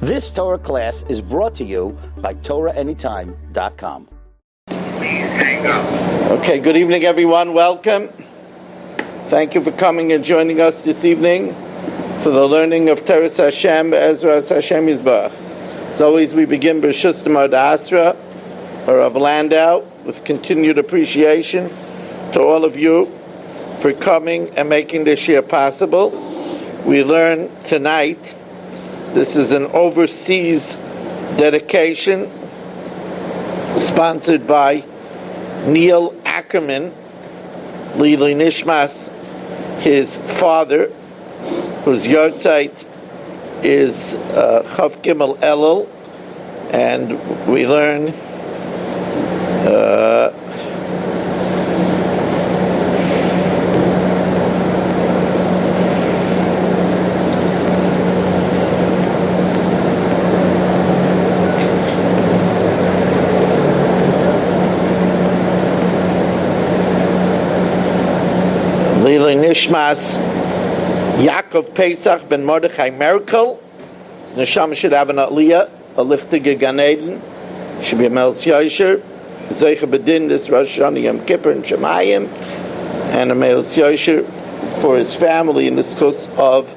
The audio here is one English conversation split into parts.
This Torah class is brought to you by TorahAnytime.com. Okay, good evening everyone, welcome. Thank you for coming and joining us this evening for the learning of Teres Hashem, Ezra Hashem Yisbarach. As always, we begin B'Shus D'Mar Asra, or of Landau, with continued appreciation to all of you for coming and making this year possible. We learn tonight. This is an overseas dedication sponsored by Neil Ackerman, Lili Nishmas, his father, whose yahrzeit is Chav Gimel Elul, and we learn Lili Nishmas Yaakov Pesach ben Mordechai Merkel. His neshama should have an aliyah, a lichtige Gan Eden, should be a Melz Yosher, Zeicha Bedin this Rosh Hashanah Yom Kippur and Shemayim, and a Melz Yosher for his family in the course of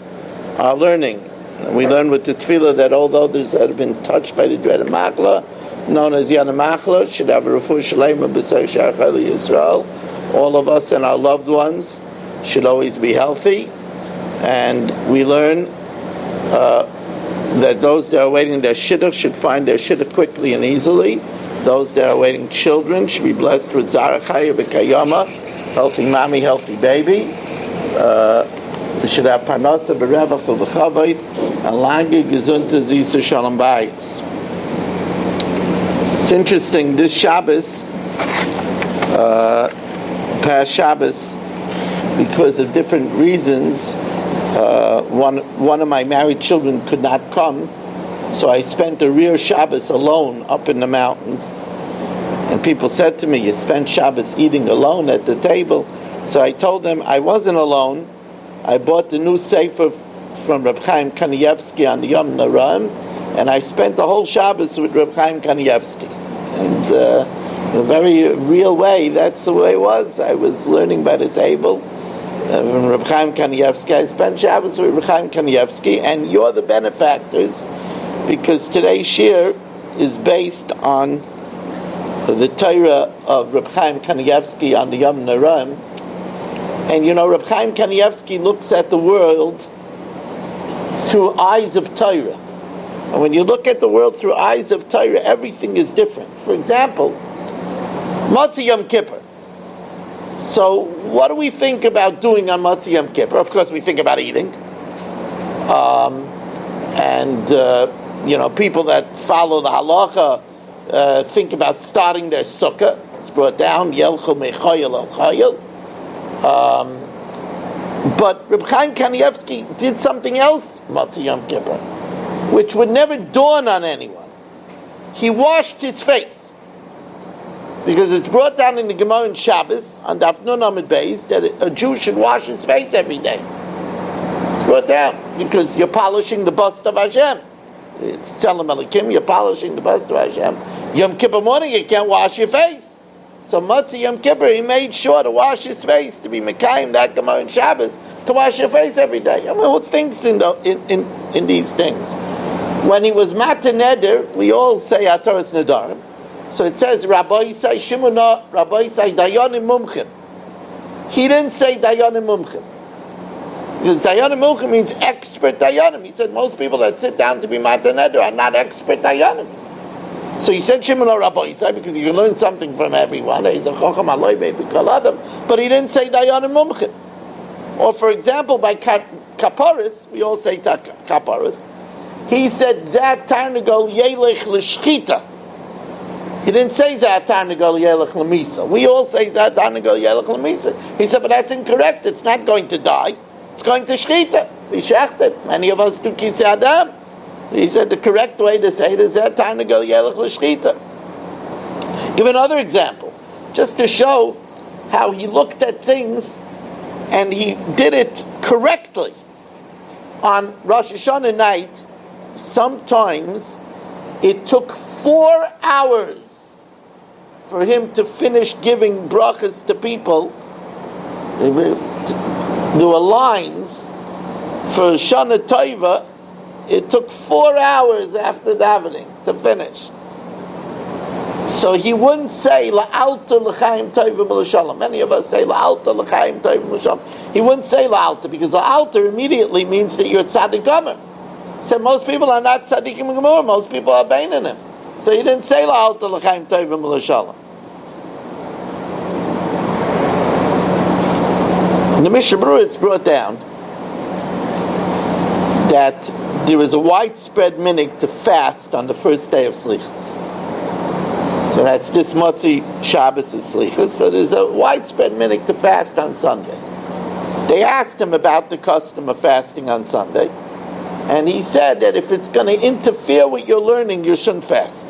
our learning. And we learn with the tefillah that although those that have been touched by the dread of Machla, known as Yana Machla, should have a refuah shalema b'sei shachali Yisrael. All of us and our loved ones should always be healthy. And we learn that those that are awaiting their shidduch should find their shidduch quickly and easily. Those that are awaiting children should be blessed with Zara Chaya B'Kayama, healthy mommy, healthy baby. We should have Parnasa B'Revach B'V'Chavayt, and Lange Gesundte Zisa Shalom Bayis. It's interesting, this Shabbos, past Shabbos, because of different reasons, one of my married children could not come, so I spent a rear Shabbos alone up in the mountains. And people said to me, "You spent Shabbos eating alone at the table." So I told them I wasn't alone. I bought the new sefer from Reb Chaim Kanievsky on the Yom Noraim, and I spent the whole Shabbos with Reb Chaim Kanievsky. And in a very real way, that's the way it was. I was learning by the table. From Reb Chaim Kanievsky, I spent Shabbos with Reb Chaim Kanievsky, and you're the benefactors, because today's shir is based on the Torah of Reb Chaim Kanievsky on the Yom Noraim. And you know, Reb Chaim Kanievsky looks at the world through eyes of Torah. And when you look at the world through eyes of Torah, everything is different. For example, Matzah Yom Kippur. So, what do we think about doing on Matzah Yom Kippur? Of course, we think about eating. People that follow the halacha think about starting their sukkah. It's brought down, Yelchu Mechayel al Chayel. But Reb Chaim Kanievsky did something else, Matzah Yom Kippur, which would never dawn on anyone. He washed his face. Because it's brought down in the Gemara in Shabbos, on Daf Nun Amud Beis, that a Jew should wash his face every day. It's brought down because you're polishing the bust of Hashem. It's Tzelem Elikim, you're polishing the bust of Hashem. Yom Kippur morning, you can't wash your face. So Matzah Yom Kippur, he made sure to wash his face, to be Mekayim, that Gemara in Shabbos, to wash your face every day. I mean, who thinks in these things? When he was Matan Neder, we all say Ataras Nedarim. So it says, Rabbi Yisai Shimona, Rabbi Yisai Dayanim Mumchim. He didn't say Dayanim Mumchim. Because Dayanim Mumchim means expert Dayanim. He said most people that sit down to be Matan Neder are not expert Dayanim. So he said Shimona Rabbi Yisai because you can learn something from everyone. He's a Chacham Aloi Beit B'Kol Adam. But he didn't say Dayanim Mumchim. Or for example, by Kaparis, we all say Kaparis, he said Zat Tarnagol Yelech L'Shchita. He didn't say Za'atar Negol Yelech L'Misa. We all say Za'atar Negol Yelech L'Misa. He said, but that's incorrect. It's not going to die. It's going to Shchita. We shechted. Many of us do Kisei Adam. He said the correct way to say it is Za'atar Negol Yelech L'Shchita. Give another example, just to show how he looked at things and he did it correctly. On Rosh Hashanah night, sometimes it took 4 hours for him to finish giving brachas to people. There were lines for Shana Tova. It took 4 hours after davening to finish. So he wouldn't say La'alta l'chaim tovim l'shalom. Many of us say La'alta l'chaim tovim l'shalom. He wouldn't say La'alta because La'alta immediately means that you're tzaddik gomer. So most people are not tzaddikim gomer. Most people are beinim. So he didn't say La'alta l'chaim tovim l'shalom. In the Mishnah Berurah it's brought down that there is a widespread minhag to fast on the first day of Slichos. So that's this Motzi Shabbos is Slichos. So there's a widespread minhag to fast on Sunday. They asked him about the custom of fasting on Sunday, and he said that if it's going to interfere with your learning, you shouldn't fast.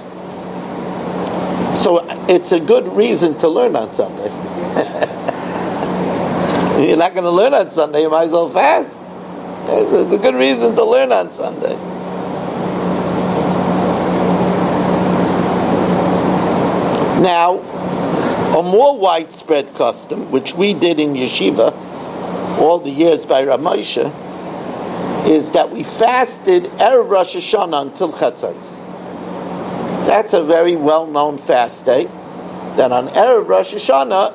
So it's a good reason to learn on Sunday. You're not going to learn on Sunday, you might as well fast. It's a good reason to learn on Sunday. Now, a more widespread custom, which we did in yeshiva all the years by Rav Moshe, is that we fasted Erev Rosh Hashanah until Chatzos. That's a very well-known fast day, that on Erev Rosh Hashanah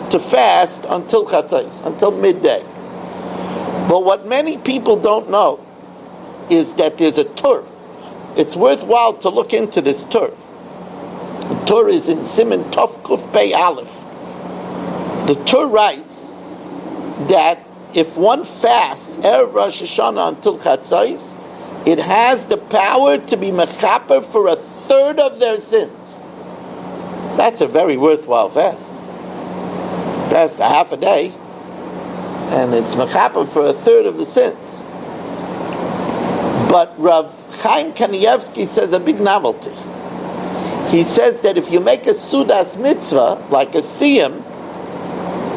to fast until Chatzos, until midday. But what many people don't know is that there's a tur. It's worthwhile to look into this tur. The tur is in Siman Tov Kuf Pei Aleph. The tur writes that if one fasts Erev Rosh Hashanah until Chatzos, it has the power to be mechaper for a third of their sins. That's a very worthwhile fast. Fast a half a day, and it's mechaper for a third of the sins. But Rav Chaim Kanievsky says a big novelty. He says that if you make a sudas mitzvah, like a siyum,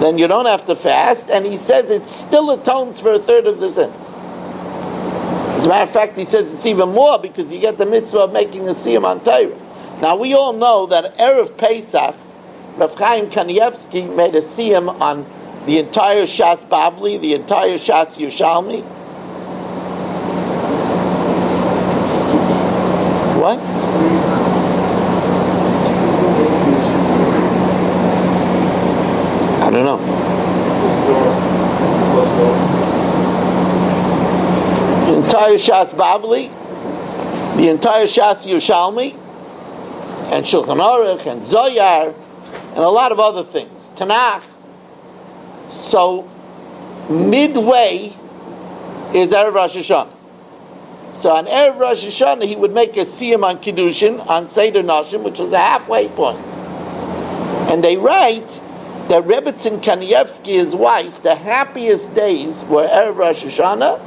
then you don't have to fast, and he says it still atones for a third of the sins. As a matter of fact, he says it's even more because you get the mitzvah of making a siyum on Torah. Now we all know that Erev Pesach, Rav Chaim Kanievsky made a siyum on the entire Shas Bavli, the entire Shas Yerushalmi. What? I don't know. The entire Shas Bavli, the entire Shas Yerushalmi, and Shulchan Aruch, and Zoyar, and a lot of other things. Tanakh. So, midway is Erev Rosh Hashanah. So on Erev Rosh Hashanah, he would make a siyum on Kiddushin, on Seder Nashim, which was a halfway point. And they write that Rebbetzin Kanievsky, his wife, the happiest days were Erev Rosh Hashanah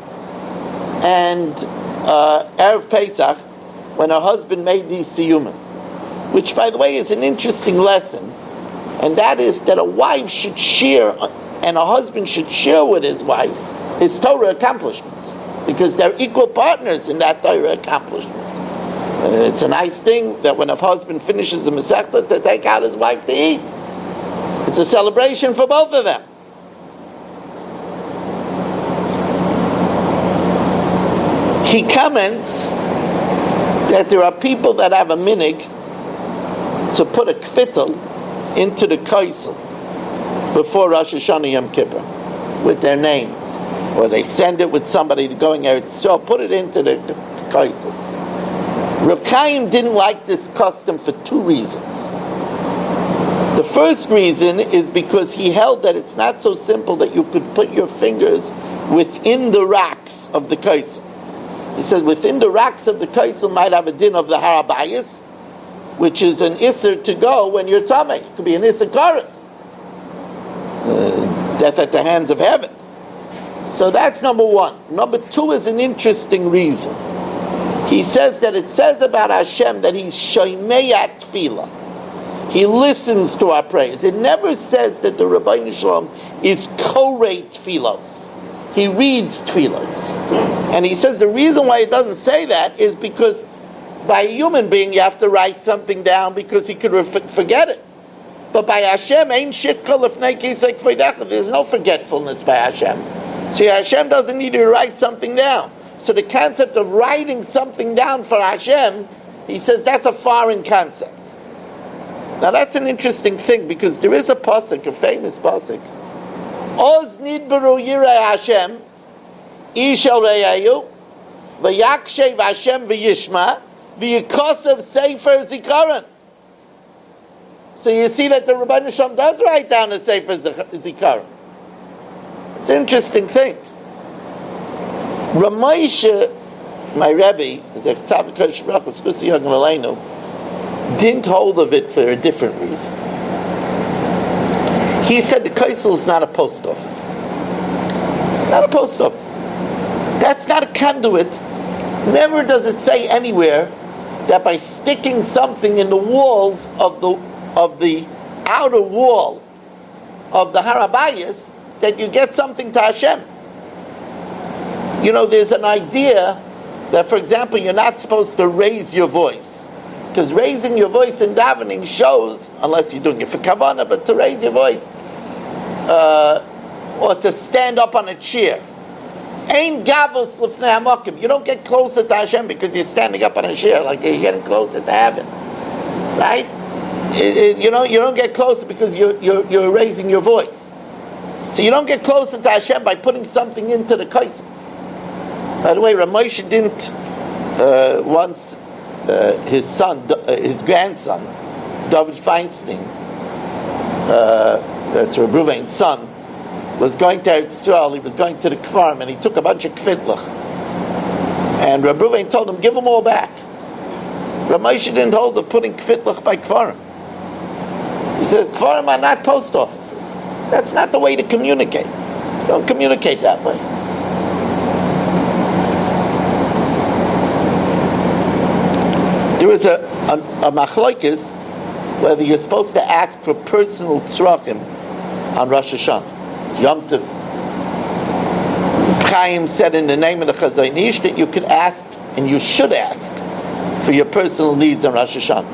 and Erev Pesach, when her husband made these siyumim. Which, by the way, is an interesting lesson. And that is that a wife should share, and a husband should share with his wife his Torah accomplishments, because they're equal partners in that Torah accomplishment. It's a nice thing that when a husband finishes the Masechta to take out his wife to eat. It's a celebration for both of them. He comments that there are people that have a minhag to put a kvittel into the kaisel before Rosh Hashanah Yom Kippur with their names, or they send it with somebody going out, so put it into the kaisel. Reb Chaim didn't like this custom for two reasons. The first reason is because he held that it's not so simple that you could put your fingers within the racks of the kaisel. He said within the racks of the kaisel might have a din of the harabayas, which is an isser to go when you're tummy. It could be an isser chorus. Death at the hands of heaven. So that's number one. Number two is an interesting reason. He says that it says about Hashem that he's shoymei tefillah. He listens to our prayers. It never says that the Rabbeinu Shalom is korei tefillos. he reads tefillos. And he says the reason why it doesn't say that is because by a human being you have to write something down because he could forget it. But by Hashem, there's no forgetfulness by Hashem. See, Hashem doesn't need to write something down. So the concept of writing something down for Hashem, he says that's a foreign concept. Now that's an interesting thing because there is a pasuk, a famous pasuk. Oz nidbaru yirei Hashem, ishal reyayu, v'yakshev Hashem v'yishma, v'yikosav sefer zikaron. So you see that the Rebbeinu Shalom does write down a sefer zikaron. It's an interesting thing. Ramosha, my Rebbe, didn't hold of it for a different reason. He said the Kaisel is not a post office. Not a post office. That's not a conduit. Never does it say anywhere that by sticking something in the walls of the outer wall of the Harabayas that you get something to Hashem. You know, there's an idea that, for example, you're not supposed to raise your voice. Because raising your voice in davening shows, unless you're doing it for kavanah, but to raise your voice, or to stand up on a chair. Ein gavus lifnei hamakim. You don't get closer to Hashem because you're standing up on a chair, like you're getting closer to heaven. Right? You don't get closer because you're raising your voice. So you don't get closer to Hashem by putting something into the kaisel. By the way, Ramosha didn't once his son, his grandson, David Feinstein, that's Reb Ruvain's son, was going to Israel. He was going to the Kfarim, and he took a bunch of kvitlach. And Reb Ruvain told him, give them all back. Ramosha didn't hold of putting kvitlach by Kfarim. He said, Kfarim are not post offices. That's not the way to communicate. Don't communicate that way. There is a machlokes whether you're supposed to ask for personal tzrachim on Rosh Hashanah. It's Yom Tov. Chaim said in the name of the Chazon Ish that you could ask, and you should ask, for your personal needs on Rosh Hashanah.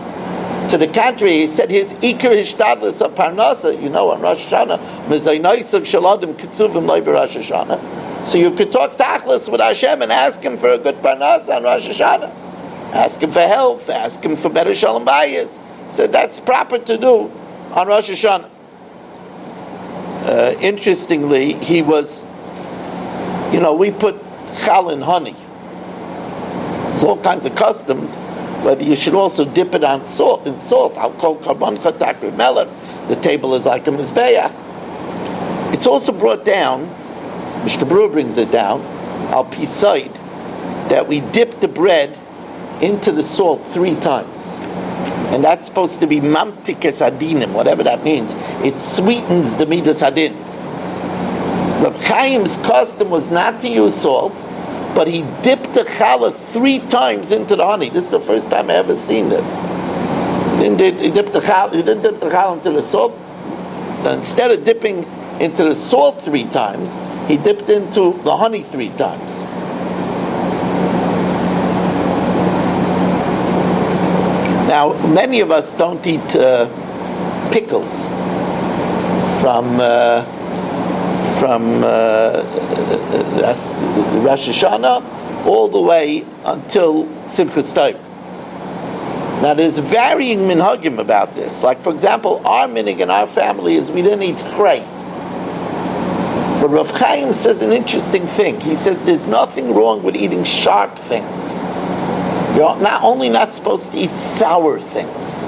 To the contrary, he said his ikar hishtadlus of parnasa, on Rosh Hashanah, mezaynoisav shaladim kitzuvim loy b'Rosh Hashanah. So you could talk tachlis with Hashem and ask him for a good parnasa on Rosh Hashanah. Ask him for health, ask him for better shalom bayis. So that's proper to do on Rosh Hashanah. Interestingly, he was, we put chal in honey. There's all kinds of customs, whether you should also dip it in salt. I'll call karban chatak melech. The table is like a mizbeah. It's also brought down, Mr. Brewer brings it down, al pisaid, that we dip the bread into the salt 3 times. And that's supposed to be mamtikes adinim, whatever that means. It sweetens the midas adin. Reb Chaim's custom was not to use salt, but he dipped the challah 3 times into the honey. This is the first time I ever seen this. He didn't dip the challah into the salt. Instead of dipping into the salt 3 times, he dipped into the honey 3 times. Now, many of us don't eat pickles from Rosh Hashanah all the way until Simchas Tov. Now, there's varying minhagim about this. Like, for example, our minhag in our family is we didn't eat chrei. But Rav Chaim says an interesting thing. He says there's nothing wrong with eating sharp things. You're not supposed to eat sour things.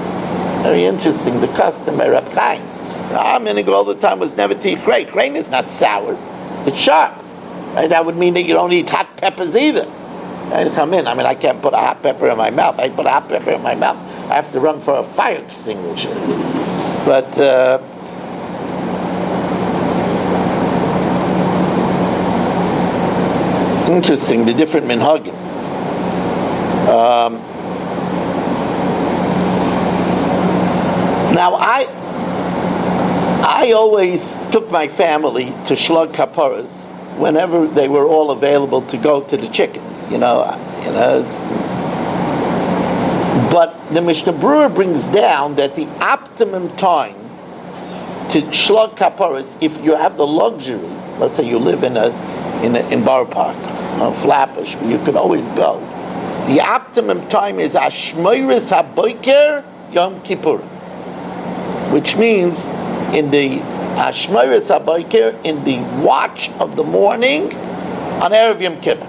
Very interesting, the custom by Reb Chaim. Our minhag all the time was never to eat chrei. Chrei is not sour, it's sharp. Right? That would mean that you don't eat hot peppers either. I come in, I can't put a hot pepper in my mouth. I put a hot pepper in my mouth, I have to run for a fire extinguisher. But interesting, the different minhagim. Now I always took my family to Shlag Kaparas whenever they were all available to go to the chickens. But the Mishnah Berurah brings down that the optimum time to shlug kaparas, if you have the luxury, let's say you live in Borough Park, on Flatbush, where you could always go. The optimum time is Ashmoiris HaBoiker Yom Kippur, which means in the Ashmoiris HaBoiker, in the watch of the morning on Erev Yom Kippur,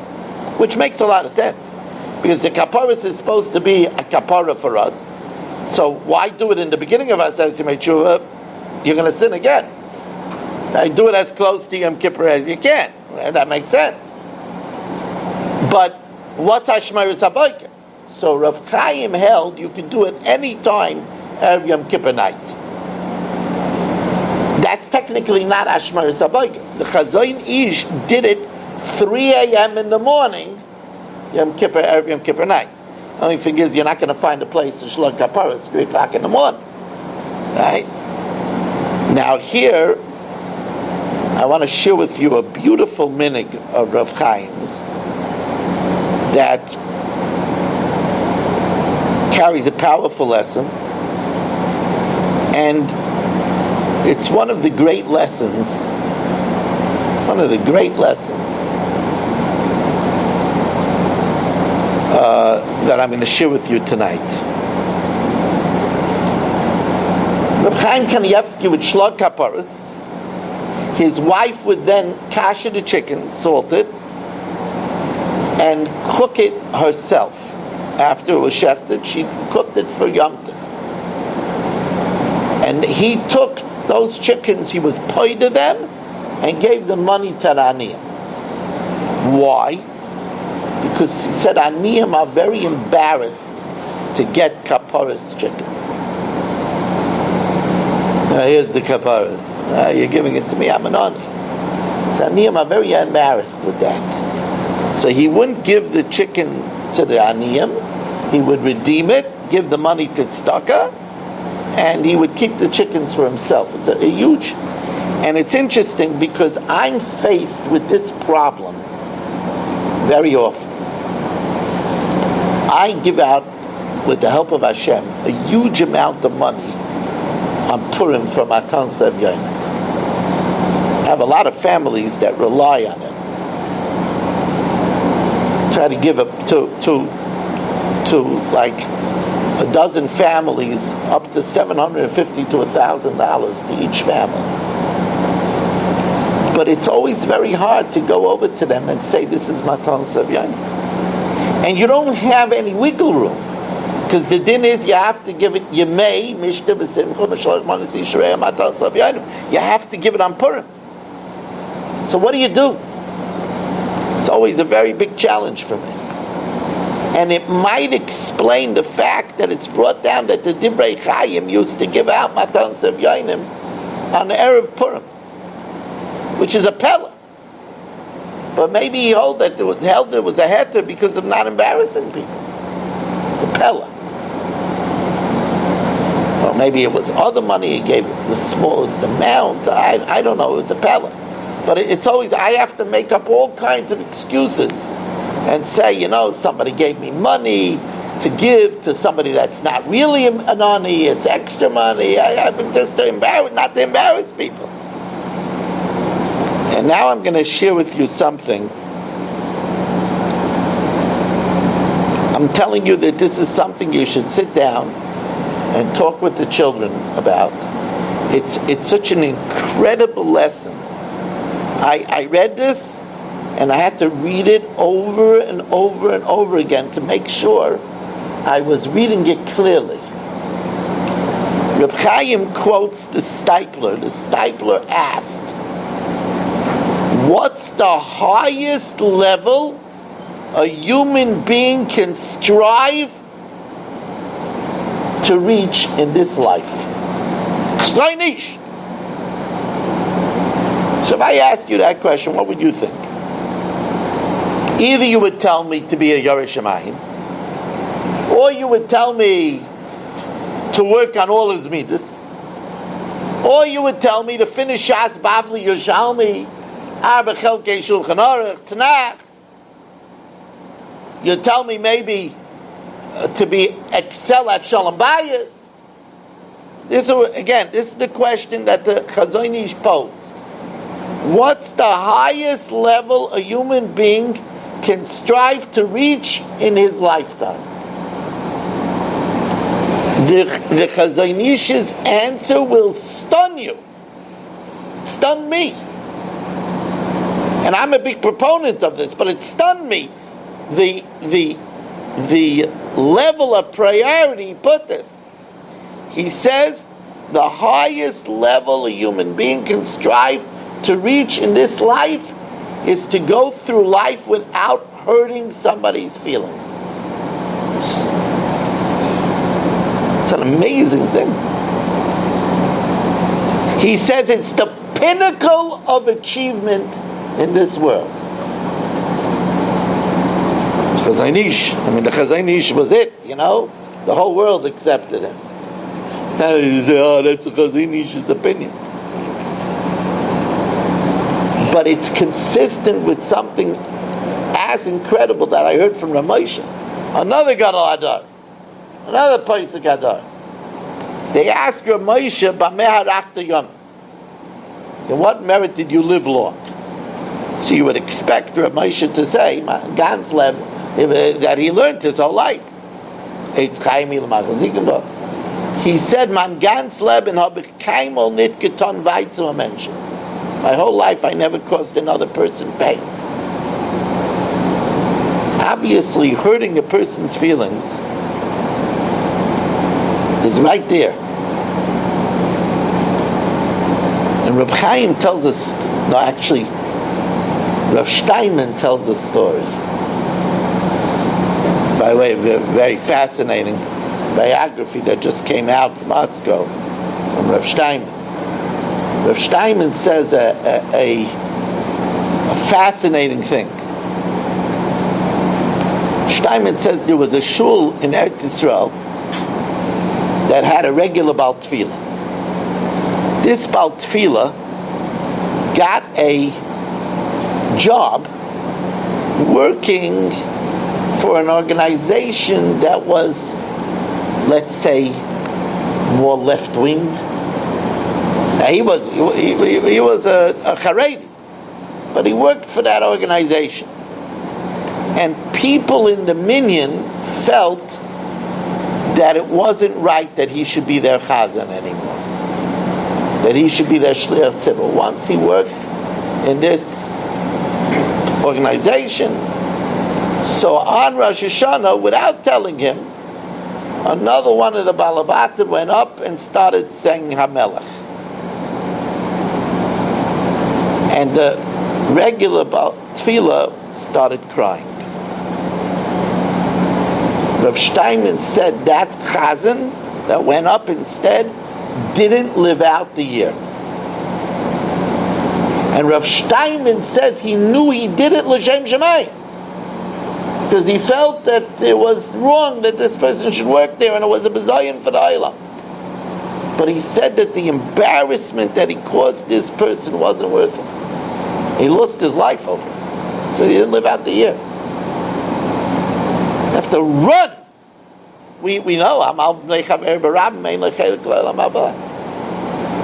which makes a lot of sense, because the kaparas is supposed to be a kapara for us. So why do it in the beginning of our Sesame Tshuva? You're going to sin again. Do it as close to Yom Kippur as you can. That makes sense. But what's Ashmoiris HaBoiker? So Rav Chaim held you can do it any time Erev Yom Kippur night. That's technically not Ashmoiris HaBoiker. The Chazoin Ish did it 3 a.m. in the morning, Yom Kippur, Erev Yom Kippur night. Only thing is, you're not going to find a place to shlug kapara. It's 3 o'clock in the morning, right? Now here, I want to share with you a beautiful minig of Rav Chaim's that carries a powerful lesson, and it's one of the great lessons. That I'm going to share with you tonight. Reb Chaim Kanievsky would shlug kaparas. His wife would then kasher the chicken, salt it, and cook it herself. After it was shechted, she cooked it for Yom Tov. And he took those chickens, he was paid to them, and gave the money to the aniyim. Why? Because he said aniyim are very embarrassed to get kaparas chicken. Now here's the kaparas. You're giving it to me, I'm an ani. So aniyim are very embarrassed with that. So he wouldn't give the chicken to the aniyim. He would redeem it, give the money to tzedakah, and he would keep the chickens for himself. It's a huge, and it's interesting because I'm faced with this problem very often. I give out, with the help of Hashem, a huge amount of money on Purim from Matan Sev Yomim. I have a lot of families that rely on it. Try to give up to like a dozen families up to $750 to $1,000 to each family. But it's always very hard to go over to them and say, this is Matan Sev Yomim. And you don't have any wiggle room. Because the din is you have to give it, you may, Mishta V'Simcha, M'Shalach Manasi Shrei Matan Sev Yomim. You have to give it on Purim. So what do you do? It's always a very big challenge for me. And it might explain the fact that it's brought down that the Divrei Chaim used to give out Matan Sev Yomim on the Erev Purim, which is a pella. But maybe he held that it was a heter because of not embarrassing people. It's a pella. Or maybe it was other money, he gave the smallest amount. I don't know, it's a pella. But it's always, I have to make up all kinds of excuses and say, somebody gave me money to give to somebody that's not really an ani, it's extra money. I've been just not to embarrass people. And now I'm going to share with you something. I'm telling you that this is something you should sit down and talk with the children about. It's such an incredible lesson. I read this, and I had to read it over and over and over again to make sure I was reading it clearly. Reb Chaim quotes the Stipler. The Stipler asked, what's the highest level a human being can strive to reach in this life? Kleinish. So if I ask you that question, what would you think? Either you would tell me to be a Yoreh Shamayim, or you would tell me to work on all his midas, or you would tell me to finish Shas Bavli Yerushalmi Arba Chelkei Shulchan Aruch, Tanakh. You tell me maybe to be excel at Shalom Bayis. This is the question that the Chazon Ish posed. What's the highest level a human being can strive to reach in his lifetime? The Chazon Ish's answer will stun you. Stun me. And I'm a big proponent of this, but it stunned me. The level of priority he put this. He says the highest level a human being can strive to reach in this life is to go through life without hurting somebody's feelings. It's an amazing thing. He says it's the pinnacle of achievement in this world. The Chazon Ish was it, the whole world accepted him. It's not that you say, that's the Chazon Ish's opinion. But it's consistent with something as incredible that I heard from Ramosha. Another Gadol Hadar, another Paisik Hadar. They asked Ramosha, Bameh Harachta Yomim, in what merit did you live long? So you would expect Ramosha to say, Gansleb, that he learned his whole life. He said, Man Gansleb and Habikaimol nit geton weitzu a Menschen. My whole life I never caused another person pain. Obviously, hurting a person's feelings is right there. And Reb Chaim tells us, Rav Steinman tells a story. It's, by the way, a very fascinating biography that just came out from Artsko from Rav Steinman. Rav Steinman says a fascinating thing. Steinman says there was a shul in Eretz Yisrael that had a regular Baal Tefillah. This Baal Tefillah got a job working for an organization that was, let's say, more left-wing. Now he was a Haredi, but he worked for that organization. And people in the minyan felt that it wasn't right that he should be their chazan anymore, that he should be their shliach tzibur. Once he worked in this organization, so on Rosh Hashanah, without telling him, another one of the Balabatim went up and started saying Hamelech. And the regular Tefillah started crying. Rav Steinman said that chazan that went up instead didn't live out the year. And Rav Steinman says he knew he did it l'shem shemayim, because he felt that it was wrong that this person should work there, and it was a bizayon for the Olam. But he said that the embarrassment that he caused this person wasn't worth it. He lost his life over it. So he didn't live out the year. You have to run. We know.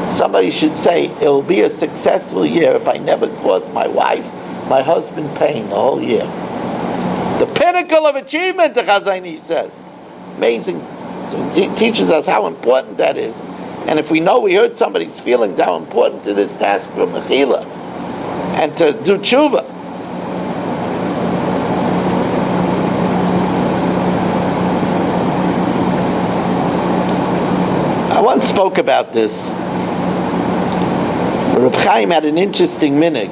Somebody should say, it'll be a successful year if I never cause my wife, my husband pain the whole year. The pinnacle of achievement, the Chazon Ish says. Amazing. So it teaches us how important that is. And if we know we hurt somebody's feelings, how important it is to ask for mechila and to do tshuva. I once spoke about this. Reb Chaim had an interesting minhag.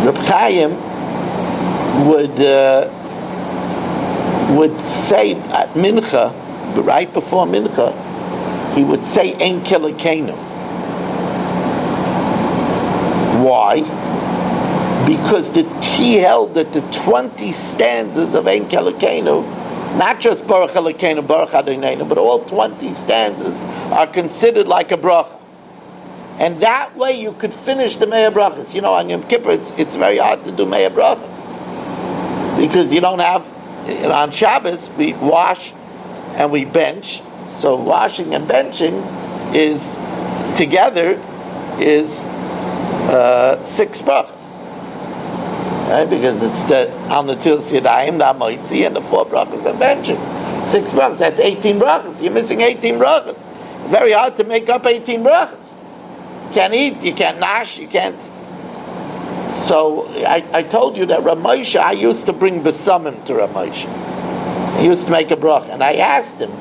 Reb Chaim would say at mincha, right before mincha, he would say Ein Kelekenu. Why? Because he held that the 20 stanzas of Ein Kelekenu, not just Baruch Elokeinu, Baruch Adonai, but all 20 stanzas are considered like a bracha. And that way you could finish the Me'ah Brachas. You know, on Yom Kippur, it's very hard to do Me'ah Brachas. Because you don't have, on Shabbos, we wash and we bench. So washing and benching is, together, is 6 brachas. Right? Because it's the Al Natilas Yadayim, the Amoitzi, and the 4 brachas of benching. 6 brachas, that's 18 brachas. You're missing 18 brachas. Very hard to make up 18 brachas. You can't eat, you can't nash, you can't. So I told you that Rav Moshe, I used to bring besamim to Rav Moshe. He used to make a bracha. And I asked him,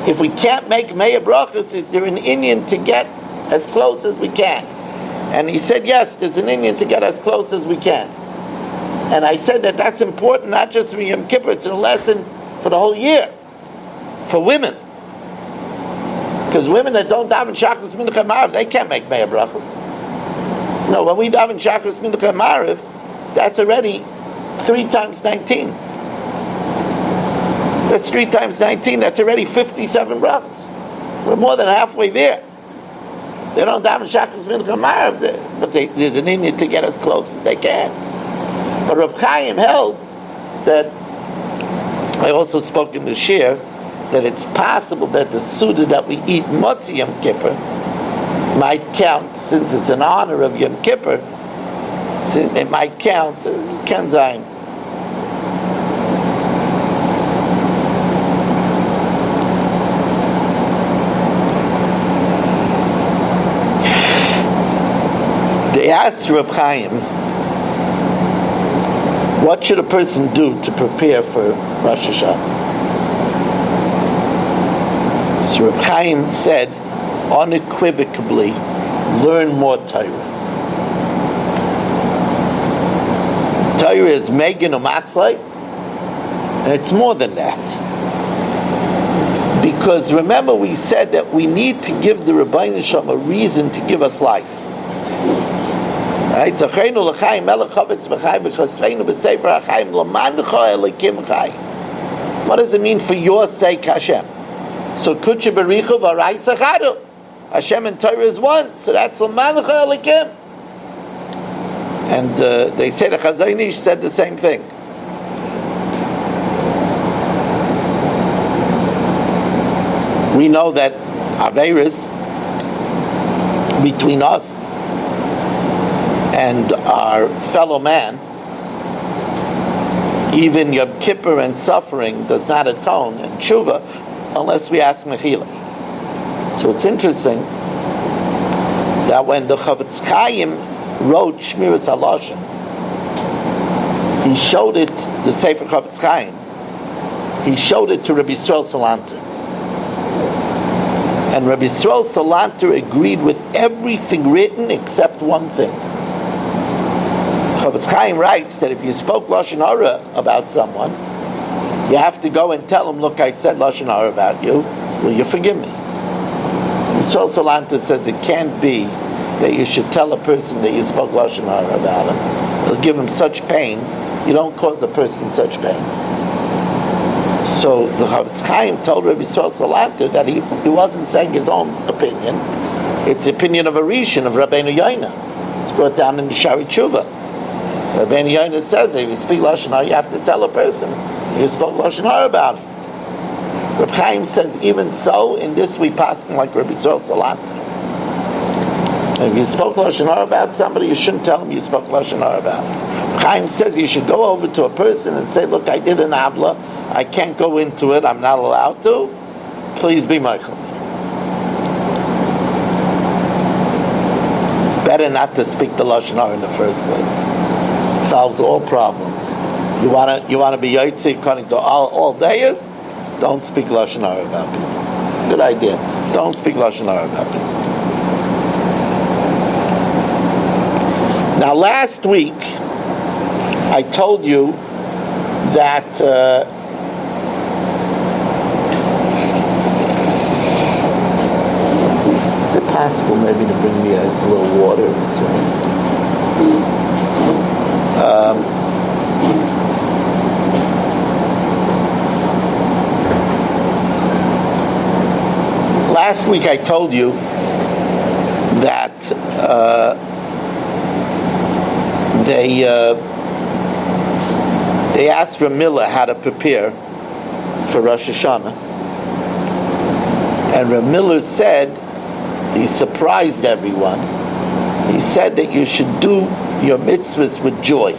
if we can't make Me'ah Brachas, is there an Indian to get as close as we can? And he said, yes, there's an Indian to get as close as we can. And I said that that's important, not just for Yom Kippur, it's a lesson for the whole year, for women. Because women that don't daven Shachris Mincha Ma'ariv, they can't make Me'ah Brachas. No, when we daven Shachris Mincha Ma'ariv, that's already 3 times 19. That's 3 times 19, that's already 57 brachas. We're more than halfway there. They don't daven Shachris Mincha Ma'ariv, but there's an Indian to get as close as they can. But Reb Chaim held that, I also spoke in the Shir, that it's possible that the Suda that we eat Motzi Yom Kippur might count, since it's an honor of Yom Kippur, it might count, Ken Zayin. They asked Rav Chaim, what should a person do to prepare for Rosh Hashanah? So Rav Chaim said, unequivocally, learn more Torah. Torah is Megan Umatzlai, and it's more than that. Because remember, we said that we need to give the Rebbeinu Shalom a reason to give us life. Right? Zacheinu l'chaim melech chavetz b'chai v'chasveinu b'sefer ha'chaim l'mancha elikim chai. What does it mean for your sake, Hashem? So kutshe berichu v'arai sachadu. Hashem and Torah is one, so that's l'mancha elikim. And they say the Chazon Ish said the same thing. We know that Averis between us and our fellow man, even Yom Kippur and suffering does not atone and tshuva unless we ask Mechila. So it's interesting that when the Chavetz Chaim wrote Shmiras HaLashon, he showed it, the Sefer Chavetz Chaim, he showed it to Rabbi Yisrael Salanter. And Rabbi Yisrael Salanter agreed with everything written except one thing. Chavetz Chaim writes that if you spoke Lashon Hara about someone, you have to go and tell him, look, I said Lashon Hara about you, will you forgive me? Yisrael Salanter says it can't be that you should tell a person that you spoke Lashon Hara about him. It'll give him such pain. You don't cause a person such pain. So the Chavetz Chaim told Rabbi Yisrael Salanter that he wasn't saying his own opinion. It's the opinion of a Rishon, of Rabbeinu Yoina. It's brought down in the Shari Tshuva. Rabbeinu Yoina says that if you speak Lashon Hara, you have to tell a person you spoke Lashon Hara about him. Reb Chaim says, even so, in this we pass like Rabbi Yisrael Salanter. If you spoke Lashon Hara about somebody, you shouldn't tell him you spoke Lashon Hara about him. Chaim says you should go over to a person and say, look, I did an avla, I can't go into it, I'm not allowed to, please be Michael. Better not to speak the Lashon Hara in the first place. It solves all problems. You want to be Yotzi according to all days, don't speak Lashon Hara about people. It's a good idea. Don't speak Lashon Hara about people. Now, last week, I told you that is it possible maybe to bring me a little water? Last week I told you that they asked Ramila how to prepare for Rosh Hashanah, and Ramila said, he surprised everyone. He said that you should do your mitzvahs with joy,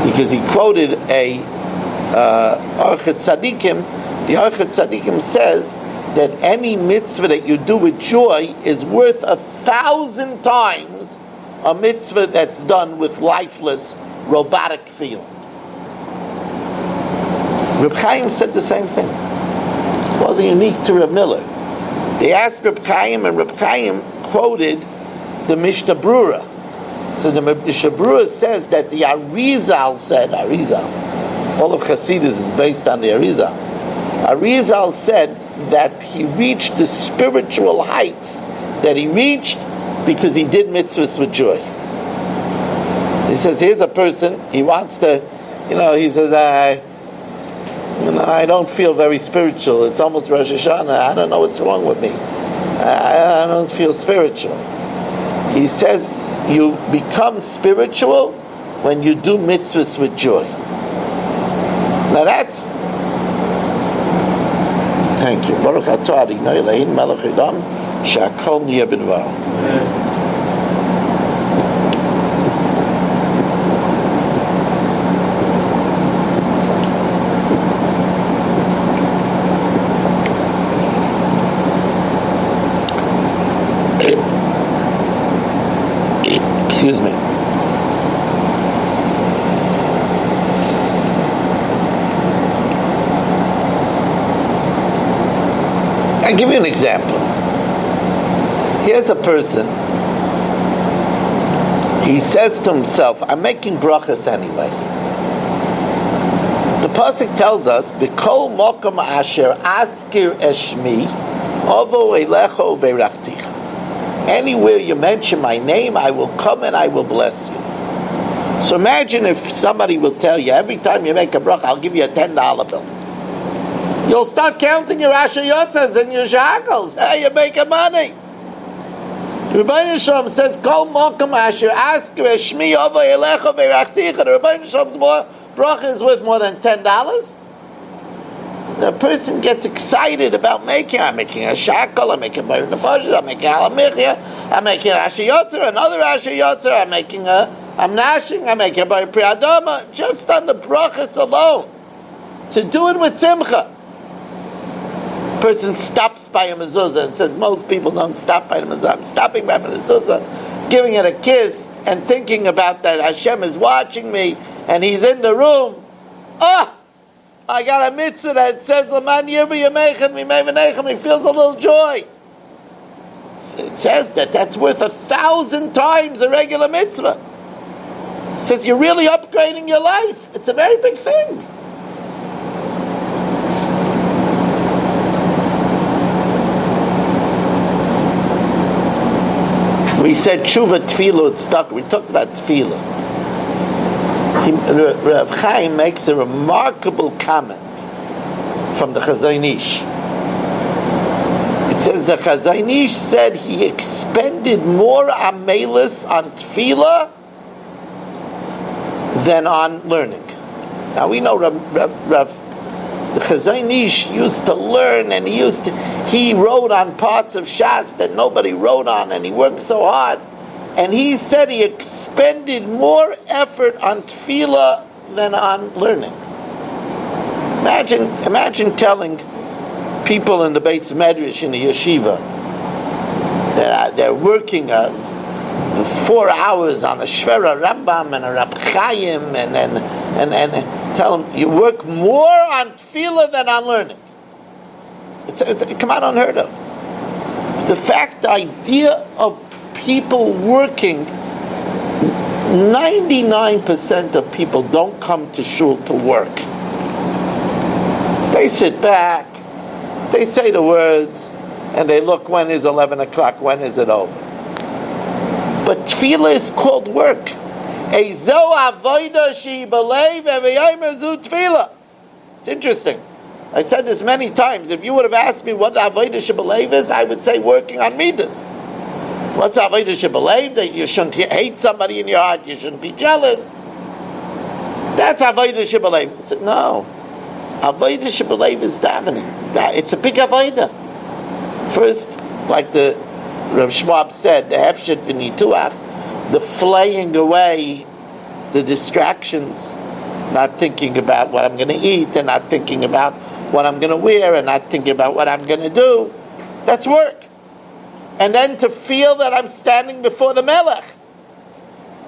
because he quoted a Orchat Tzadikim. The Orchat Tzadikim says that any mitzvah that you do with joy is worth 1,000 times a mitzvah that's done with lifeless, robotic feeling. Reb Chaim said the same thing. It wasn't unique to Reb Miller. They asked Reb Chaim, and Reb Chaim quoted the Mishnah Brura. So the Mishnah Brura says that the Arizal said, all of Chassidus is based on the Arizal. Arizal said that he reached the spiritual heights that he reached because he did mitzvahs with joy. He says, here's a person, he wants to, he says, I don't feel very spiritual. It's almost Rosh Hashanah. I don't know what's wrong with me. I don't feel spiritual. He says, you become spiritual when you do mitzvahs with joy. Now that's... Thank you. Baruch atah Adonai Eloheinu melech haolam she'akol niyeh b'dvaro. Excuse me. I'll give you an example. Here's a person. He says to himself, I'm making brachas anyway. The pasuk tells us, B'kol mokom asher askir eshmi, ovo elecho ve'rachticha. Anywhere you mention my name, I will come and I will bless you. So imagine if somebody will tell you, every time you make a bracha, I'll give you a $10 bill. You'll start counting your Asher Yotzas and your shekels. Hey, you're making money. Rebbeinu Shalom says, Kol mokum asher asker eshmi ova elecha ve'rachticha. The Rebbeinu Shalom's bracha is worth more than $10. The person gets excited about I'm making a shekel, I'm making Bayr Nefashis, I'm making Alamichya, I'm making Asher Yotzer, another Asher Yotzer, I'm nashing, I'm making Bayr Priyadama, just on the brachas alone. To do it with simcha. Person stops by a mezuzah and says, most people don't stop by the mezuzah. I'm stopping by the mezuzah, giving it a kiss, and thinking about that Hashem is watching me, and He's in the room. I got a mitzvah that says, L'man yirba yameichem mimei v'neichem. He feels a little joy. It says that's worth 1,000 times a regular mitzvah. It says you're really upgrading your life. It's a very big thing. We said tshuva tefillah, it's stuck. We talked about tefillah. Reb Chaim makes a remarkable comment from the Chazon Ish. It says the Chazon Ish said he expended more amelis on tefillah than on learning. Now we know the Chazon Ish used to learn, and he wrote on parts of Shas that nobody wrote on, and he worked so hard. And he said he expended more effort on tefillah than on learning. Imagine telling people in the Beis Medrash in the yeshiva that they're working 4 hours on a Shvera Rambam and a Rab Chaim, and tell them you work more on tefillah than on learning. It's come out unheard of. The idea of people working, 99% of people don't come to shul to work. They sit back, they say the words, and they look, when is 11 o'clock, when is it over? But tefillah is called work. It's interesting. I said this many times. If you would have asked me what avodah shebelev is, I would say working on midas. What's avodah shebelev? That you shouldn't hate somebody in your heart, you shouldn't be jealous. That's avodah shebelev. I said, no. Avodah shebelev is davening. It's a big avodah. First, like the Rav Shmuel said, the hefshet v'nituach, the flaying away the distractions, not thinking about what I'm going to eat, and not thinking about what I'm going to wear, and not thinking about what I'm going to do. That's work. And then to feel that I'm standing before the Melech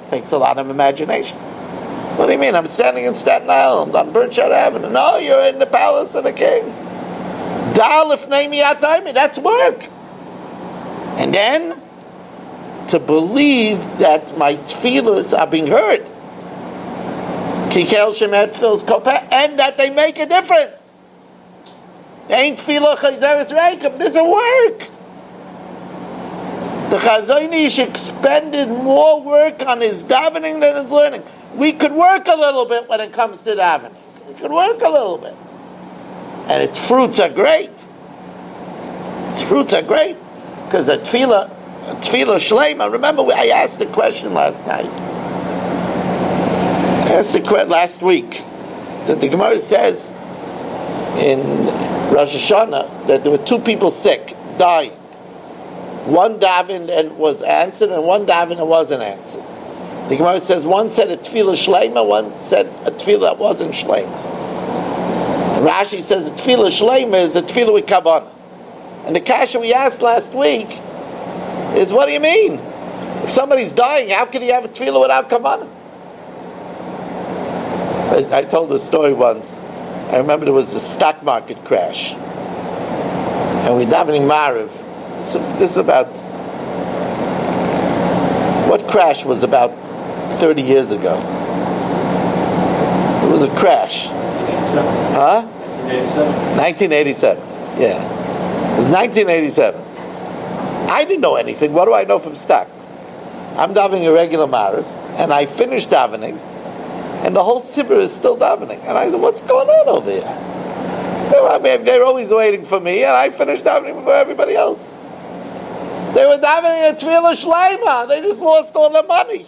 takes a lot of imagination. What do you mean? I'm standing in Staten Island on Burnside Avenue. No, you're in the palace of the king. Dalif Naimi Ataimi, that's work. And then to believe that my tefillahs are being heard. Kikel Shemet Tefillas Kopeh, and that they make a difference. Ain't tefillah chayzeres reikim. This is work. The Chazon Ish expended more work on his davening than his learning. We could work a little bit when it comes to davening. We could work a little bit. And its fruits are great. Its fruits are great. Because a tefillah shleima, remember I asked the question last night. I asked the question last week. That the Gemara says in Rosh Hashanah that there were two people sick, dying. One davened and was answered, and one davened and wasn't answered. The Gemara says one said a tefillah shleima, one said a tefillah that wasn't shleima. Rashi says a tefillah shleima is a tefillah with kavanah. And the kasha we asked last week is, what do you mean? If somebody's dying, how can you have a tefillah without kavanah? I told this story once. I remember there was a stock market crash, and we davening Mariv. So this is about, what crash was about 30 years ago? It was a crash. 1987. Yeah. It was 1987. I didn't know anything. What do I know from stocks? I'm davening a regular Mariv, and I finished davening, and the whole Sibur is still davening. And I said, what's going on over here? They're always waiting for me, and I finished davening before everybody else. They were davening a tefillah shleima. They just lost all their money.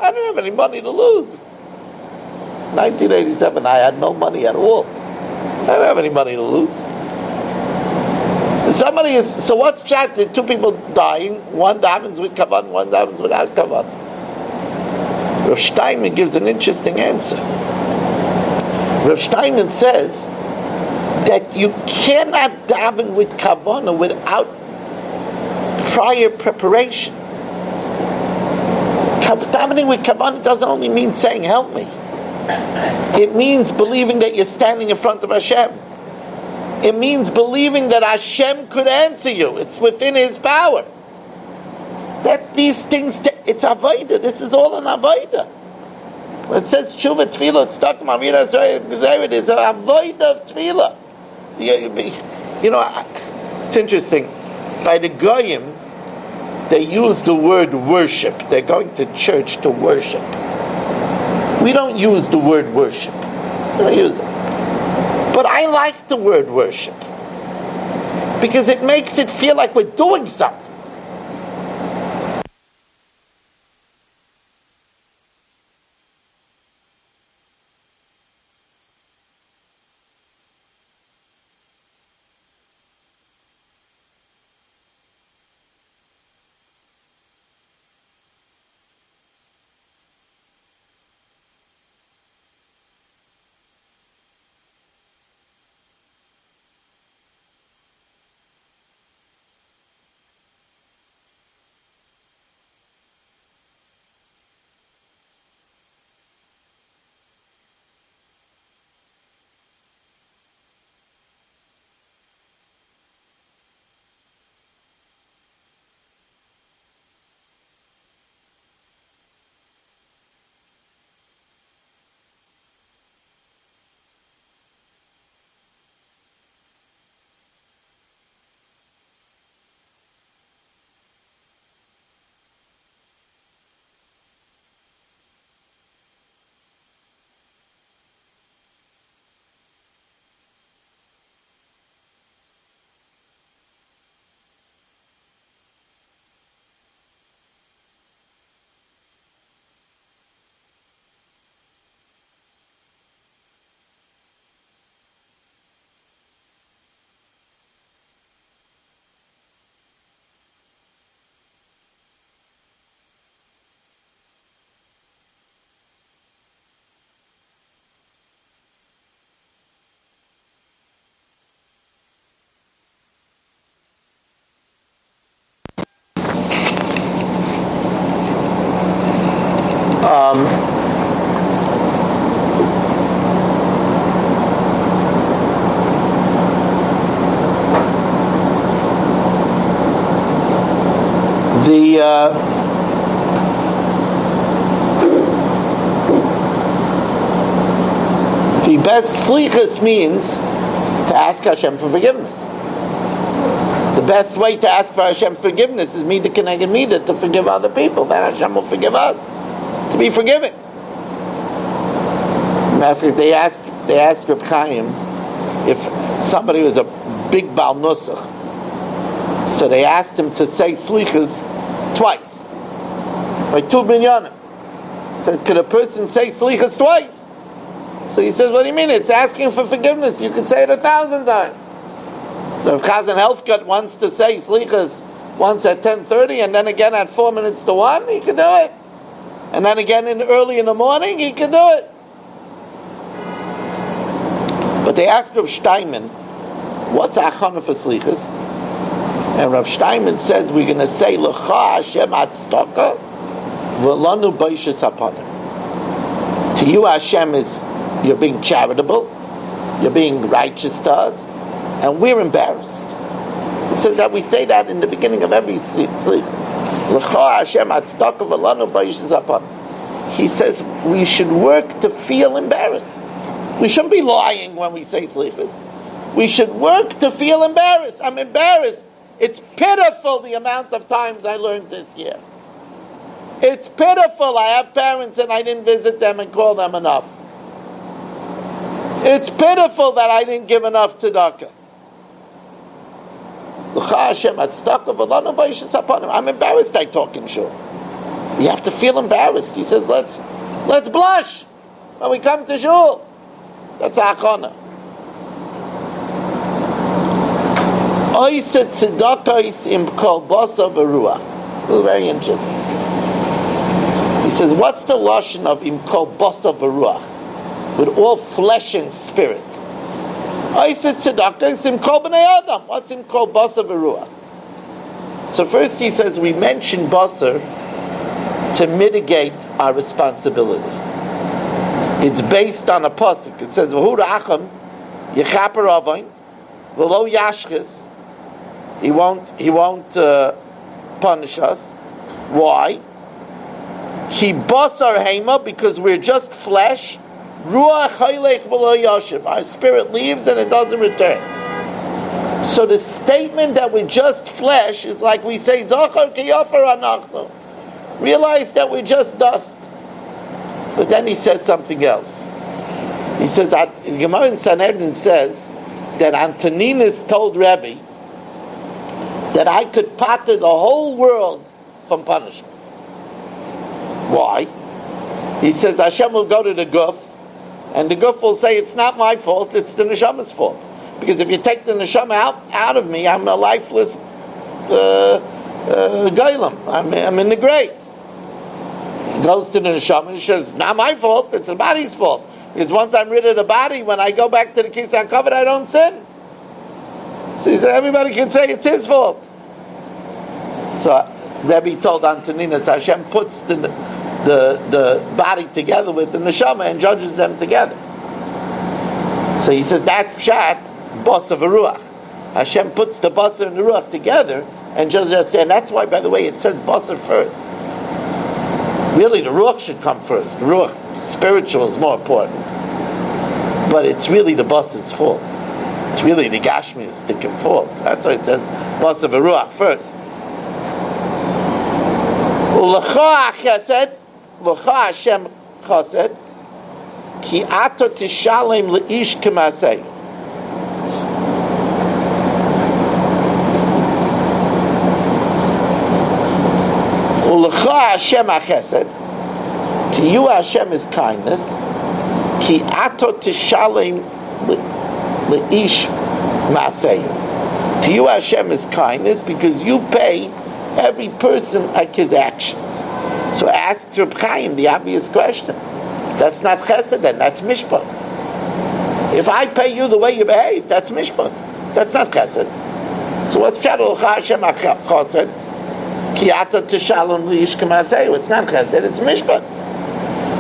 I didn't have any money to lose. 1987, I had no money at all. I didn't have any money to lose. So what's pshat? There are two people dying. One davens with kavan, one davens without kavan. Rav Steinman gives an interesting answer. Rav Steinman says that you cannot daven with kavanah without prior preparation. Davening with kavanah doesn't only mean saying help me. It means believing that you're standing in front of Hashem. It means believing that Hashem could answer you. It's within His power. That these things, it's avodah. This is all an avodah. When it says tshuva tefillah, it's talking about it's an avodah of tefillah. You know, it's interesting. By the Goyim, they use the word worship. They're going to church to worship. We don't use the word worship. We don't use it. But I like the word worship because it makes it feel like we're doing something. The best slichus means to ask Hashem for forgiveness. The best way to ask for Hashem forgiveness is mida keneged mida, to forgive other people. Then Hashem will forgive us. To be forgiving. Matter of fact, they asked Reb Chaim if somebody was a big Baal Nusach. So they asked him to say slichus twice. By 2 minyanim. Says, could a person say slichus twice? So he says, what do you mean? It's asking for forgiveness. You could say it 1,000 times. So if Chazan Helfgott wants to say slichus once at 10:30 and then again at 4 minutes to 1, he could do it. And then again early in the morning, he could do it. But they asked Rav Steinman, what's achana for slichus? And Rav Steinman says we're going to say L'cha Hashem Atzdaka V'lanu Baishas Hapanim. To you Hashem is, you're being charitable, you're being righteous to us, and we're embarrassed. He says that we say that in the beginning of every slichus. L'cha Hashem Atzdaka V'lanu Baishas Hapanim. He says we should work to feel embarrassed. We shouldn't be lying when we say slichus. We should work to feel embarrassed. I'm embarrassed. It's pitiful the amount of times I learned this year. It's pitiful. I have parents and I didn't visit them and call them enough. It's pitiful that I didn't give enough tzedakah. I'm embarrassed I talk in shul. You have to feel embarrassed. He says, let's blush when we come to shul. That's achana. Oisa tzedakos im kol basa v'ruach. Very interesting. He says, what's the lashon of im kol basa v'ruach? With all flesh and spirit. Oisa tzedakos im kol b'nei adam. What's im kol basa v'ruach? So first he says, we mention basar to mitigate our responsibility. It's based on a pasuk. It says, "V'hu ra'acham yechaper avayin v'lo yashchis." He won't punish us. Why? Ki basar heima, because we're just flesh. Ruach haylech v'lo yashiv. Our spirit leaves and it doesn't return. So the statement that we're just flesh is like we say, "Zachar ki yafer anachnu." Realize that we're just dust. But then he says something else. He says, Gemara in Sanhedrin says that Antoninus told Rebbe that I could pater the whole world from punishment. Why? He says Hashem will go to the guf, and the guf will say it's not my fault, it's the neshama's fault. Because if you take the neshama out of me, I'm a lifeless golem. I'm in the grave. Goes to the neshama and says, not my fault, it's the body's fault. Because once I'm rid of the body, when I go back to the Kisei HaKavod, I don't sin. So he said, everybody can say it's his fault. So Rebbe told Antoninus, Hashem puts the body together with the neshama and judges them together. So he says, that's pshat, basa v'ruach. Hashem puts the basa and the ruach together and judges them. And that's why, by the way, it says basa first. Really, the ruach should come first. The ruach, spiritual, is more important. But it's really the basa's fault. It's really the gashmi's fault. That's why it says basa v'ruach first. U'lecha chesed, lecha Hashem chesed, ki ato tishalem leish k'masei. U'lecha Hashem chesed, to you Hashem is kindness, ki ato tishalem leish masei. To you Hashem is kindness because you pay every person like his actions. So ask Reb Chaim the obvious question. That's not chesed then, that's mishpat. If I pay you the way you behave, that's mishpat. That's not chesed. So what's pshat l'cha Hashem chesed? Ki ata tishalom li'ish k'maseu. It's not chesed, it's mishpat.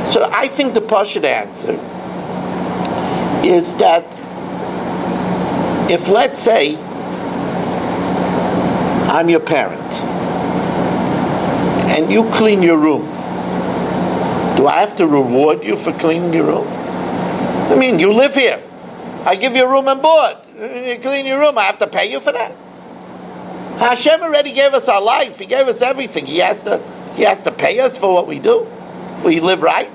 So I think the pashut answer is that if, let's say, I'm your parent, and you clean your room, do I have to reward you for cleaning your room? I mean, you live here. I give you a room and board. You clean your room. I have to pay you for that? Hashem already gave us our life. He gave us everything. He has to pay us for what we do, if we live right.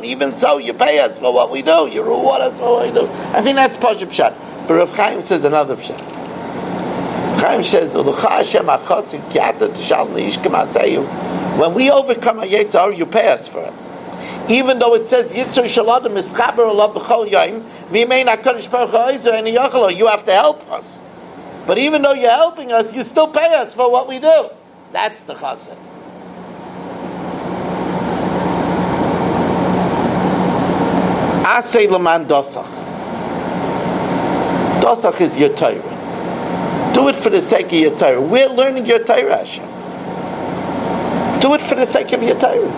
Even so, you pay us for what we do. You reward us for what we do. I think that's Pashup Pshat. But Rav Chaim says another Pshat. Chaim says, when we overcome a Yetzirah, you pay us for it. Even though it says Yitzur Shaladim Mischaber Allah B'chol Yom, V'Yemein HaKadosh Baruch Hu Ozer Eni Yochelo, you have to help us. But even though you're helping us, you still pay us for what we do. That's the Chassid. Asay L'man Dosach. Dosach is your Torah. Do it for the sake of your Torah. We're learning your Torah, Hashem. Do it for the sake of your Torah.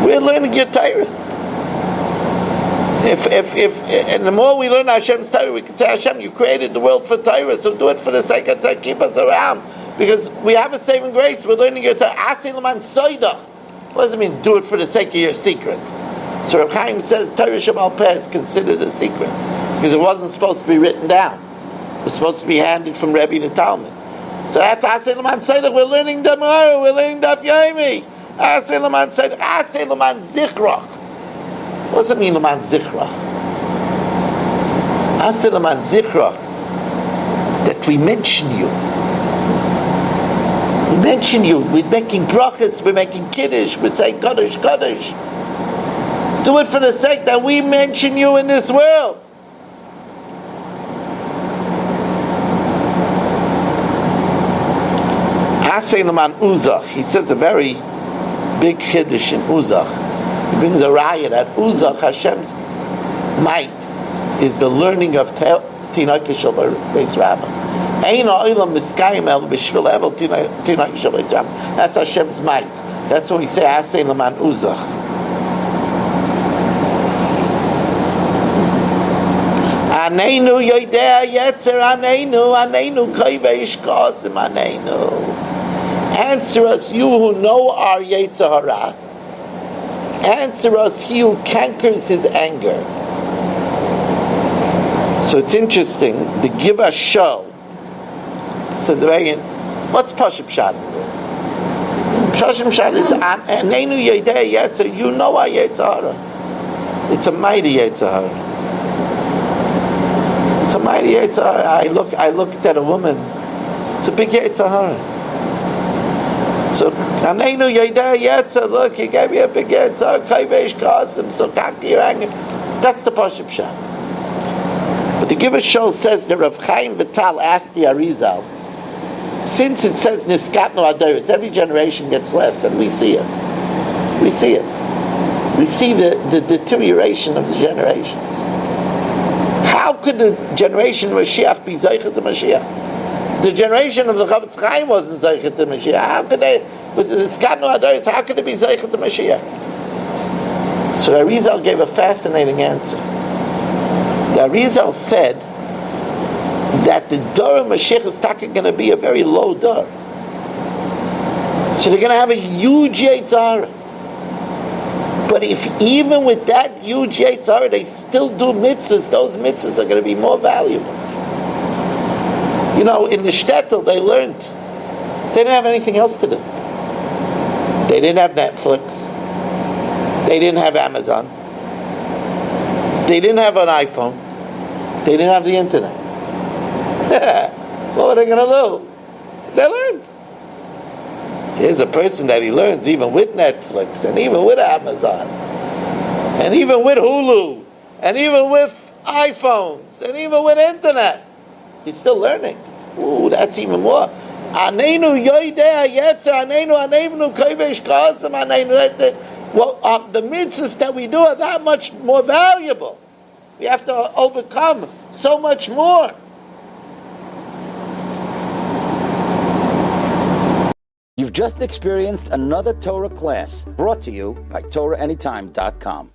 We're learning your Torah. And the more we learn Hashem's Torah, we can say, Hashem, you created the world for Torah, so do it for the sake of Torah. Keep us around. Because we have a saving grace. We're learning your Torah. Asay L'man Soida. What does it mean, do it for the sake of your secret? So Reb Chaim says, Torah Shemal Peh is considered a secret. Because it wasn't supposed to be written down. It was supposed to be handed from Rebbe to Talmud. So that's Asay L'man Soida. We're learning the Gemara. We're learning Daf Yomi. Asay L'man Soida. Asay L'man Zichrach. What does it mean, L'man Zichrach? Asay L'man Zichrach. That we mention you. We mention you. We're making brachas. We're making kiddush. We're saying Kaddish, Kaddish. Do it for the sake that we mention you in this world. Asay L'man Uzach. He says a very big kiddush in Uzach. He brings a raya that Uzach, Hashem's might, is the learning of Tinok Shel Beis Rabba. Ein ha'olam miskayim el b'shvil evel Tinok Shel Beis Rabba. That's Hashem's might. That's what we say, Asay L'man Uzach. Aneinu yoidea yetzer aneinu koivesh kosim aneinu. Answer us, you who know our Yetzer Hara. Answer us, he who cankers his anger. So it's interesting, the Give Us Show says, what's Pashup Pshat in this? Pashup Pshat is, Aneinu yoidea yetzer, you know our Yetzer Hara. It's a mighty Yetzer Hara. It's a mighty Yetzer Hara. I looked at a woman. It's a big Yetzer Hara. So, Aneinu Yedei Yetzer, look, he gave me a big Yetzer, Kaivesh Kasim, so conquer your anger. That's the Pashup Pshat. But the Giver Show says that Rav Chaim Vital asked the Arizal, since it says Niskatnu Adoris, every generation gets less, and we see it. We see it. We see the deterioration of the generations. How could the generation of Mashiach be Zeichet the Mashiach? The generation of the Chavetz Chaim wasn't Zeichet the Mashiach. How could they, with the Skadnu Adoris, how could it be Zeichet the Mashiach? So the Arizal gave a fascinating answer. The Arizal said that the Dor of Mashiach is going to be a very low Dor. So they're going to have a huge Yetzirah. But if even with that huge Yetzirah, they still do mitzvahs, those mitzvahs are going to be more valuable. You know, in the shtetl, they learned, they didn't have anything else to do. They didn't have Netflix. They didn't have Amazon. They didn't have an iPhone. They didn't have the internet. What were they going to do? They learned. Here's a person that he learns even with Netflix, and even with Amazon, and even with Hulu, and even with iPhones, and even with internet. He's still learning. Ooh, that's even more. Aneinu yoidea yetzer, aneinu kovesh kasim, aneinu. Well, the mitzvahs that we do are that much more valuable. We have to overcome so much more. You've just experienced another Torah class brought to you by TorahAnytime.com.